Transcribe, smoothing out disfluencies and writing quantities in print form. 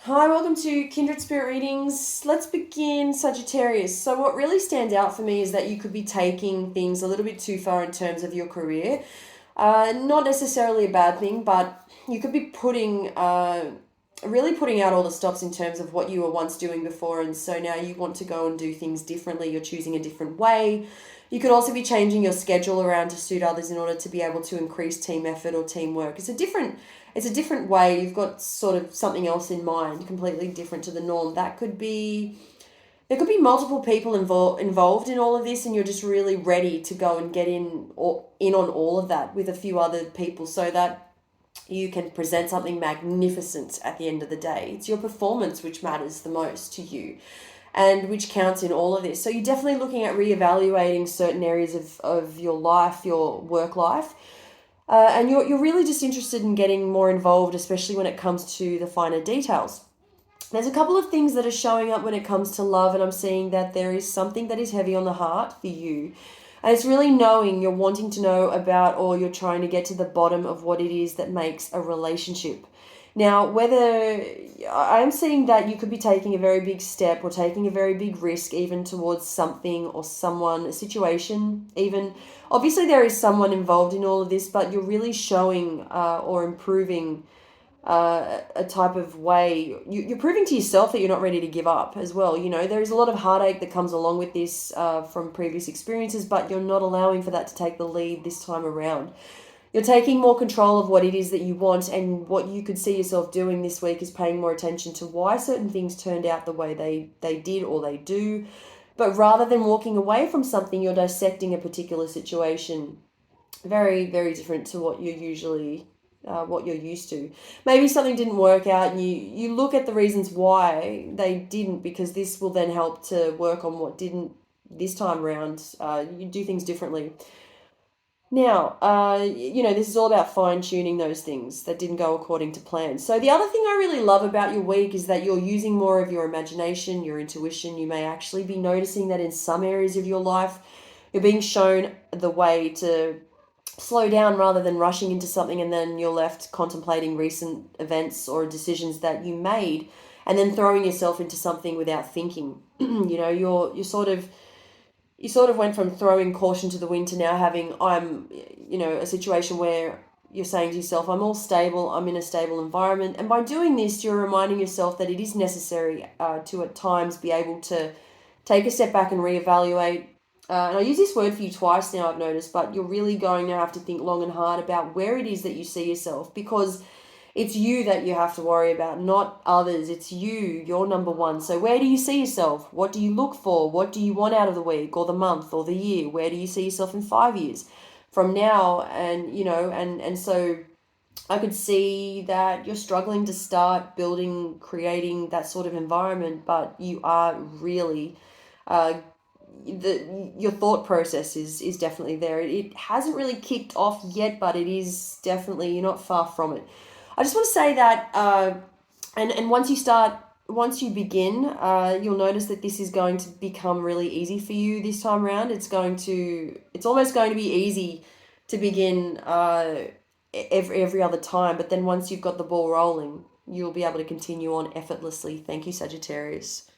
Hi, welcome to Kindred Spirit Readings. Let's begin, Sagittarius. So, what really stands out for me is that you could be taking things a little bit too far in terms of your career. Not necessarily a bad thing, but you could be really putting out all the stops in terms of what you were once doing before, and so now you want to go and do things differently. You're choosing a different way. You could also be changing your schedule around to suit others in order to be able to increase team effort or teamwork. It's a different way. You've got sort of something else in mind, completely different to the norm. There could be multiple people involved in all of this, and you're just really ready to go and get in on all of that with a few other people, so that you can present something magnificent at the end of the day. It's your performance which matters the most to you and which counts in all of this. So you're definitely looking at reevaluating certain areas of your life, your work life. And you're really just interested in getting more involved, especially when it comes to the finer details. There's a couple of things that are showing up when it comes to love, and I'm seeing that there is something that is heavy on the heart for you. And it's really knowing, you're wanting to know about, or you're trying to get to the bottom of what it is that makes a relationship. Now, whether I'm seeing that you could be taking a very big step or taking a very big risk, even towards something or someone, a situation, even. Obviously, there is someone involved in all of this, but you're really showing or improving a type of way. You're proving to yourself that you're not ready to give up as well. You know, there is a lot of heartache that comes along with this from previous experiences, but you're not allowing for that to take the lead this time around. You're taking more control of what it is that you want, and what you could see yourself doing this week is paying more attention to why certain things turned out the way they did or they do. But rather than walking away from something, you're dissecting a particular situation. Very, very different to what you're used to. Maybe something didn't work out, and you look at the reasons why they didn't, because this will then help to work on what didn't this time around. You do things differently. Now, this is all about fine tuning those things that didn't go according to plan. So, the other thing I really love about your week is that you're using more of your imagination, your intuition. You may actually be noticing that in some areas of your life, you're being shown the way to slow down rather than rushing into something, and then you're left contemplating recent events or decisions that you made, and then throwing yourself into something without thinking. You sort of went from throwing caution to the wind to now having a situation where you're saying to yourself, I'm all stable, I'm in a stable environment. And by doing this, you're reminding yourself that it is necessary to at times be able to take a step back and reevaluate. And I use this word for you twice now, I've noticed, but you're really going to have to think long and hard about where it is that you see yourself, because it's you that you have to worry about, not others. It's you. You're number one. So where do you see yourself? What do you look for? What do you want out of the week or the month or the year? Where do you see yourself in 5 years from now? And so I could see that you're struggling to start building, creating that sort of environment, but you are really uh, your thought process is definitely there. It hasn't really kicked off yet, but it is definitely, you're not far from it. I just want to say that, and once you begin, you'll notice that this is going to become really easy for you this time around. It's almost going to be easy to begin every other time, but then once you've got the ball rolling, you'll be able to continue on effortlessly. Thank you, Sagittarius.